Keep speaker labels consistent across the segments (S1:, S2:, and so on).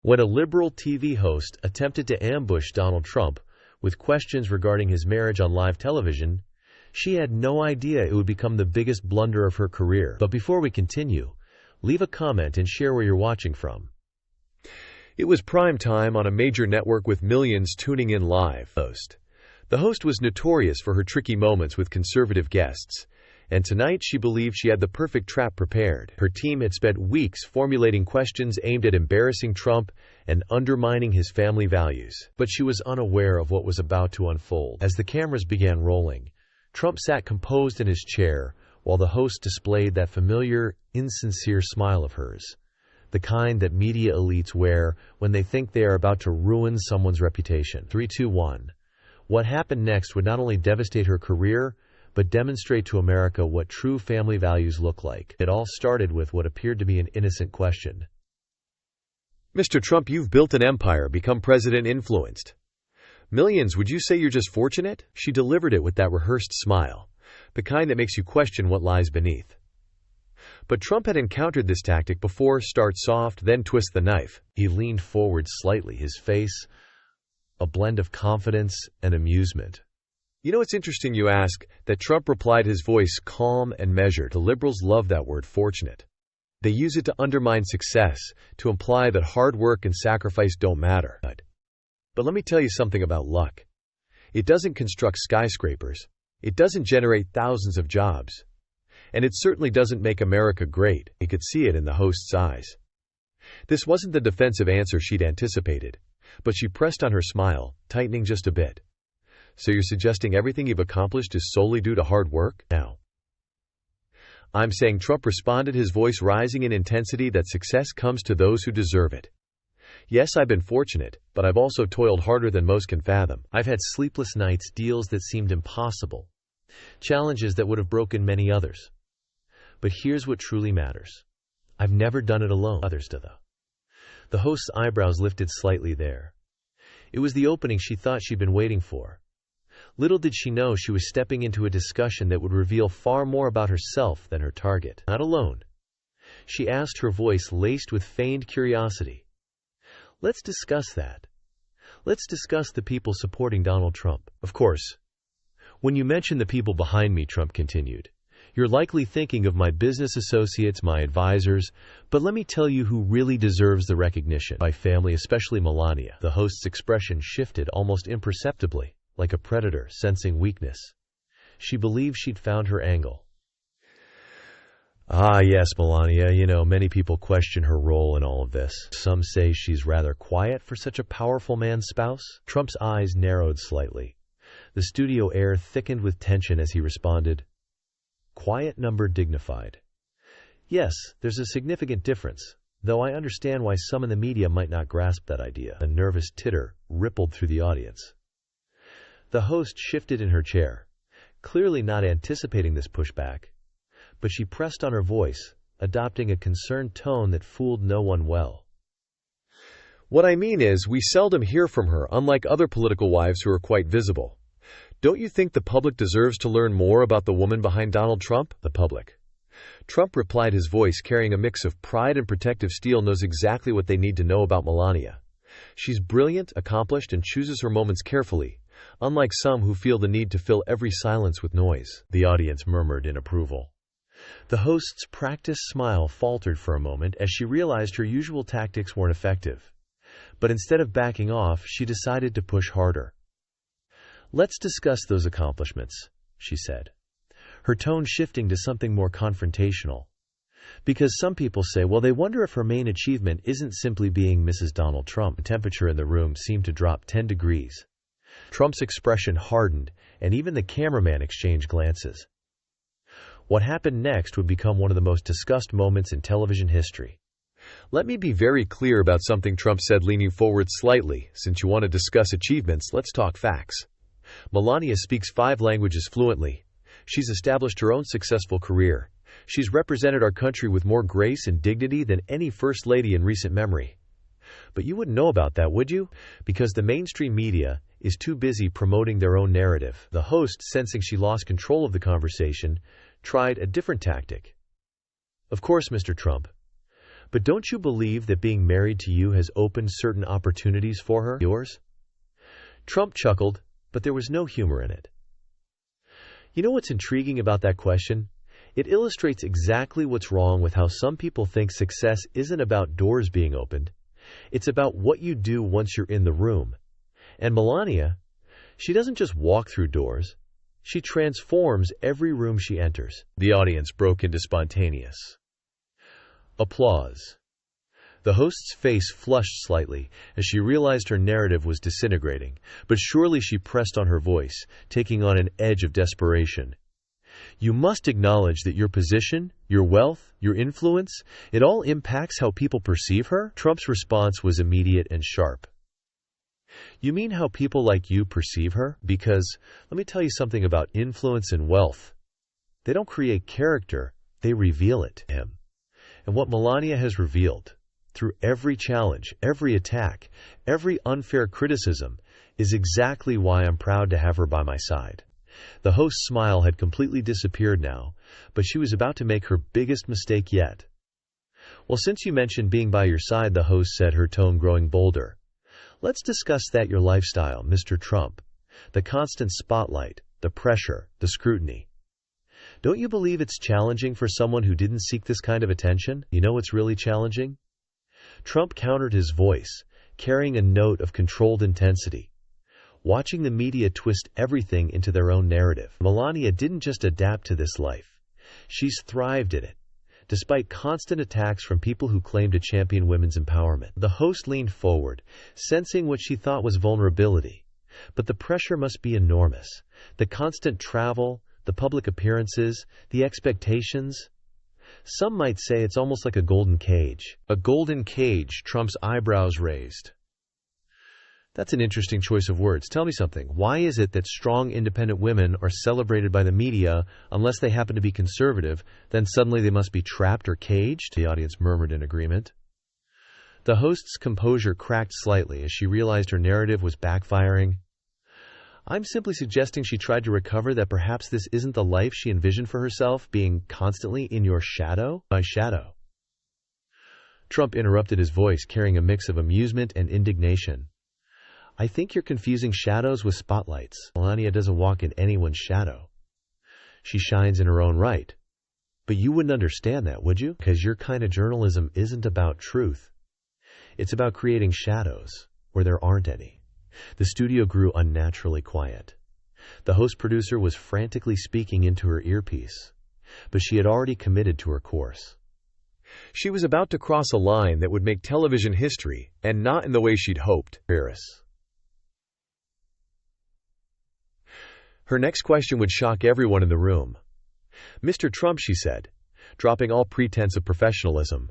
S1: When a liberal TV host attempted to ambush Donald Trump with questions regarding his marriage on live television, she had no idea it would become the biggest blunder of her career. But before we continue, leave a comment and share where you're watching from. It was prime time on a major network with millions tuning in live. The host was notorious for her tricky moments with conservative guests, and tonight she believed she had the perfect trap prepared. Her team had spent weeks formulating questions aimed at embarrassing Trump and undermining his family values. But she was unaware of what was about to unfold. As the cameras began rolling, Trump sat composed in his chair while the host displayed that familiar, insincere smile of hers, the kind that media elites wear when they think they are about to ruin someone's reputation. 3, 2, 1. What happened next would not only devastate her career, but demonstrate to America what true family values look like. It all started with what appeared to be an innocent question. Mr. Trump, you've built an empire, become president influenced. Millions, would you say you're just fortunate? She delivered it with that rehearsed smile, the kind that makes you question what lies beneath. But Trump had encountered this tactic before. Start soft, then twist the knife. He leaned forward slightly, his face a blend of confidence and amusement. You know, it's interesting you ask that Trump replied, his voice calm and measured. The liberals love that word, fortunate. They use it to undermine success, to imply that hard work and sacrifice don't matter. But let me tell you something about luck. It doesn't construct skyscrapers. It doesn't generate thousands of jobs. And it certainly doesn't make America great. You could see it in the host's eyes. This wasn't the defensive answer she'd anticipated, but she pressed on her smile, tightening just a bit. So you're suggesting everything you've accomplished is solely due to hard work? Now, I'm saying, Trump responded, his voice rising in intensity, that success comes to those who deserve it. Yes, I've been fortunate, but I've also toiled harder than most can fathom. I've had sleepless nights, deals that seemed impossible, challenges that would have broken many others. But here's what truly matters. I've never done it alone. Others do, though. The host's eyebrows lifted slightly there. It was the opening she thought she'd been waiting for. Little did she know she was stepping into a discussion that would reveal far more about herself than her target. Not alone. She asked, her voice laced with feigned curiosity. Let's discuss that. Let's discuss the people supporting Donald Trump. Of course. When you mention the people behind me, Trump continued, you're likely thinking of my business associates, my advisors, but let me tell you who really deserves the recognition. My family, especially Melania. The host's expression shifted almost imperceptibly, like a predator sensing weakness. She believed she'd found her angle. Ah, yes, Melania, you know, many people question her role in all of this. Some say she's rather quiet for such a powerful man's spouse. Trump's eyes narrowed slightly. The studio air thickened with tension as he responded, quiet, number, dignified. Yes, there's a significant difference, though I understand why some in the media might not grasp that idea. A nervous titter rippled through the audience. The host shifted in her chair, clearly not anticipating this pushback, but she pressed on her voice, adopting a concerned tone that fooled no one well. What I mean is, we seldom hear from her, unlike other political wives who are quite visible. Don't you think the public deserves to learn more about the woman behind Donald Trump? The public. Trump replied, his voice carrying a mix of pride and protective steel, knows exactly what they need to know about Melania. She's brilliant, accomplished, and chooses her moments carefully, unlike some who feel the need to fill every silence with noise. The audience murmured in approval. The host's practiced smile faltered for a moment as she realized her usual tactics weren't effective. But instead of backing off, she decided to push harder. Let's discuss those accomplishments, she said, her tone shifting to something more confrontational. Because some people say, well, they wonder if her main achievement isn't simply being Mrs. Donald Trump. The temperature in the room seemed to drop 10 degrees. Trump's expression hardened, and even the cameraman exchanged glances. What happened next would become one of the most discussed moments in television history. Let me be very clear about something, Trump said, leaning forward slightly. Since you want to discuss achievements, let's talk facts. Melania speaks 5 languages fluently. She's established her own successful career. She's represented our country with more grace and dignity than any first lady in recent memory. But you wouldn't know about that, would you? Because the mainstream media is too busy promoting their own narrative. The host, sensing she lost control of the conversation, tried a different tactic. Of course, Mr. Trump. But don't you believe that being married to you has opened certain opportunities for her? Yours? Trump chuckled, but there was no humor in it. You know what's intriguing about that question? It illustrates exactly what's wrong with how some people think success isn't about doors being opened. It's about what you do once you're in the room. And Melania, she doesn't just walk through doors. She transforms every room she enters. The audience broke into spontaneous applause. The host's face flushed slightly as she realized her narrative was disintegrating, but surely she pressed on her voice, taking on an edge of desperation. You must acknowledge that your position, your wealth, your influence, it all impacts how people perceive her? Trump's response was immediate and sharp. You mean how people like you perceive her? Because, let me tell you something about influence and wealth. They don't create character, they reveal it to him. And what Melania has revealed, through every challenge, every attack, every unfair criticism, is exactly why I'm proud to have her by my side. The host's smile had completely disappeared now, but she was about to make her biggest mistake yet. Well, since you mentioned being by your side, the host said, her tone growing bolder. Let's discuss that, your lifestyle, Mr. Trump. The constant spotlight, the pressure, the scrutiny. Don't you believe it's challenging for someone who didn't seek this kind of attention? You know what's really challenging? Trump countered his voice, carrying a note of controlled intensity. Watching the media twist everything into their own narrative. Melania didn't just adapt to this life. She's thrived in it, despite constant attacks from people who claim to champion women's empowerment. The host leaned forward, sensing what she thought was vulnerability. But the pressure must be enormous. The constant travel, the public appearances, the expectations. Some might say it's almost like a golden cage. A golden cage, Trump's eyebrows raised. That's an interesting choice of words. Tell me something. Why is it that strong, independent women are celebrated by the media unless they happen to be conservative, then suddenly they must be trapped or caged? The audience murmured in agreement. The host's composure cracked slightly as she realized her narrative was backfiring. I'm simply suggesting she tried to recover that perhaps this isn't the life she envisioned for herself, being constantly in your shadow? My shadow. Trump interrupted, his voice carrying a mix of amusement and indignation. I think you're confusing shadows with spotlights. Melania doesn't walk in anyone's shadow. She shines in her own right. But you wouldn't understand that, would you? Because your kind of journalism isn't about truth. It's about creating shadows where there aren't any. The studio grew unnaturally quiet. The host-producer was frantically speaking into her earpiece, but she had already committed to her course. She was about to cross a line that would make television history, and not in the way she'd hoped. Her next question would shock everyone in the room. Mr. Trump, she said, dropping all pretense of professionalism.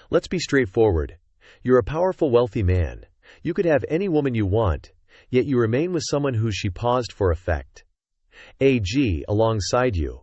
S1: Let's be straightforward. You're a powerful, wealthy man. You could have any woman you want, yet you remain with someone who she paused for effect. AG, alongside you.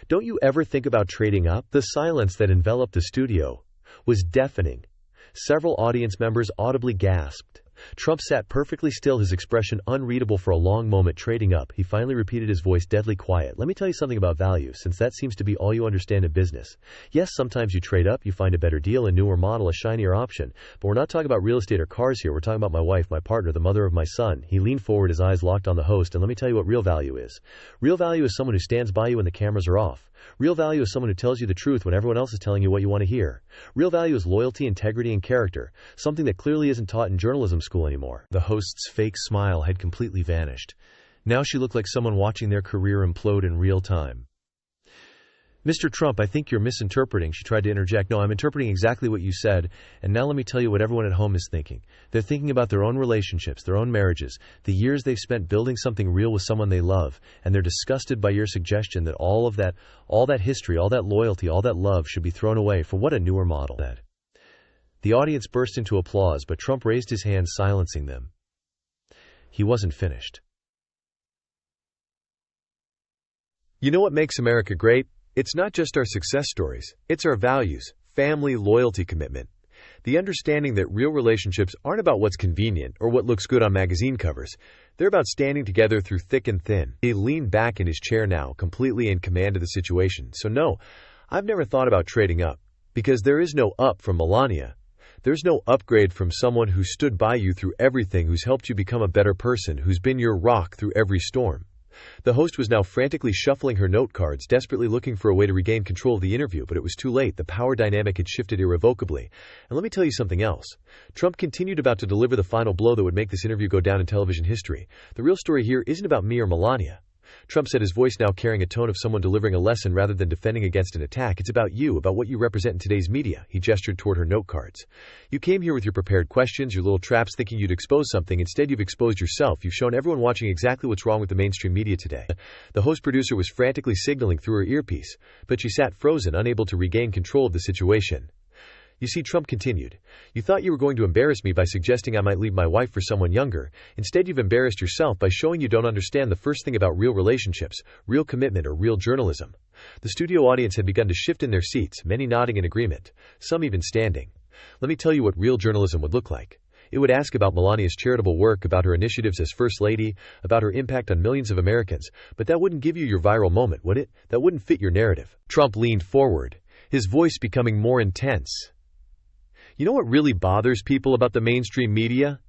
S1: Don't you ever think about trading up? The silence that enveloped the studio was deafening. Several audience members audibly gasped. Trump sat perfectly still, his expression unreadable for a long moment. Trading up, he finally repeated, his voice deadly quiet. Let me tell you something about value, since that seems to be all you understand in business. Yes, sometimes you trade up, you find a better deal, a newer model, a shinier option. But we're not talking about real estate or cars here. We're talking about my wife, my partner, the mother of my son. He leaned forward, his eyes locked on the host, and let me tell you what real value is. Real value is someone who stands by you when the cameras are off. Real value is someone who tells you the truth when everyone else is telling you what you want to hear. Real value is loyalty, integrity, and character, something that clearly isn't taught in journalism school anymore. The host's fake smile had completely vanished. Now she looked like someone watching their career implode in real time. Mr. Trump, I think you're misinterpreting. She tried to interject. No, I'm interpreting exactly what you said, and now let me tell you what everyone at home is thinking. They're thinking about their own relationships, their own marriages, the years they've spent building something real with someone they love, and they're disgusted by your suggestion that all that history, all that loyalty, all that love should be thrown away for what a newer model. The audience burst into applause, but Trump raised his hand, silencing them. He wasn't finished. You know what makes America great? It's not just our success stories, it's our values, family, loyalty, commitment. The understanding that real relationships aren't about what's convenient or what looks good on magazine covers. They're about standing together through thick and thin. He leaned back in his chair now, completely in command of the situation. So no, I've never thought about trading up. Because there is no up from Melania. There's no upgrade from someone who stood by you through everything, who's helped you become a better person, who's been your rock through every storm. The host was now frantically shuffling her note cards, desperately looking for a way to regain control of the interview, but it was too late. The power dynamic had shifted irrevocably. And let me tell you something else. Trump continued about to deliver the final blow that would make this interview go down in television history. The real story here isn't about me or Melania. Trump said, his voice now carrying a tone of someone delivering a lesson rather than defending against an attack. It's about you, about what you represent in today's media. He gestured toward her note cards. You came here with your prepared questions, your little traps, thinking you'd expose something. Instead, you've exposed yourself. You've shown everyone watching exactly what's wrong with the mainstream media today. The host producer was frantically signaling through her earpiece, but she sat frozen, unable to regain control of the situation. You see, Trump continued, you thought you were going to embarrass me by suggesting I might leave my wife for someone younger. Instead, you've embarrassed yourself by showing you don't understand the first thing about real relationships, real commitment, or real journalism. The studio audience had begun to shift in their seats, many nodding in agreement, some even standing. Let me tell you what real journalism would look like. It would ask about Melania's charitable work, about her initiatives as First Lady, about her impact on millions of Americans, but that wouldn't give you your viral moment, would it? That wouldn't fit your narrative. Trump leaned forward, his voice becoming more intense. You know what really bothers people about the mainstream media?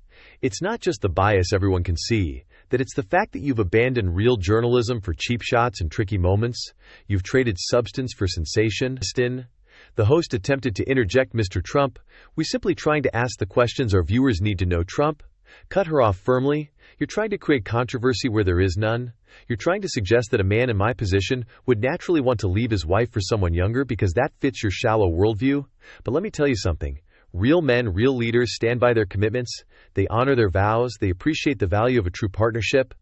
S1: It's not just the bias everyone can see, that it's the fact that you've abandoned real journalism for cheap shots and tricky moments. You've traded substance for sensation. The host attempted to interject, Mr. Trump, we're simply trying to ask the questions our viewers need to know. Trump cut her off firmly. You're trying to create controversy where there is none. You're trying to suggest that a man in my position would naturally want to leave his wife for someone younger because that fits your shallow worldview. But let me tell you something. Real men, real leaders stand by their commitments. They honor their vows. They appreciate the value of a true partnership.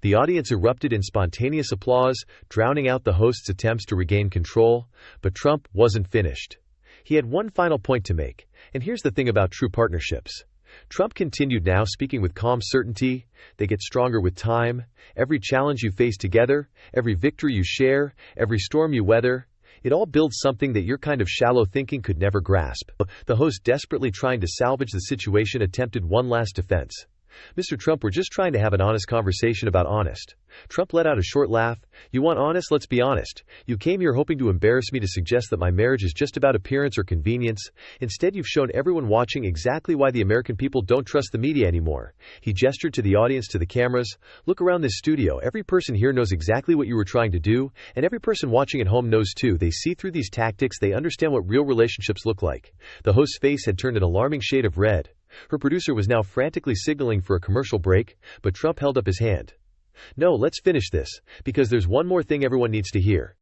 S1: The audience erupted in spontaneous applause, drowning out the host's attempts to regain control. But Trump wasn't finished. He had one final point to make. And here's the thing about true partnerships. Trump continued now, speaking with calm certainty. They get stronger with time. Every challenge you face together, every victory you share, every storm you weather, it all builds something that your kind of shallow thinking could never grasp. The host, desperately trying to salvage the situation, attempted one last defense. Mr. Trump, we're just trying to have an honest conversation about honest. Trump let out a short laugh. You want honest? Let's be honest. You came here hoping to embarrass me, to suggest that my marriage is just about appearance or convenience. Instead, you've shown everyone watching exactly why the American people don't trust the media anymore. He gestured to the audience, to the cameras. Look around this studio. Every person here knows exactly what you were trying to do, and every person watching at home knows too. They see through these tactics. They understand what real relationships look like. The host's face had turned an alarming shade of red. Her producer was now frantically signaling for a commercial break, but Trump held up his hand. No, let's finish this, because there's one more thing everyone needs to hear.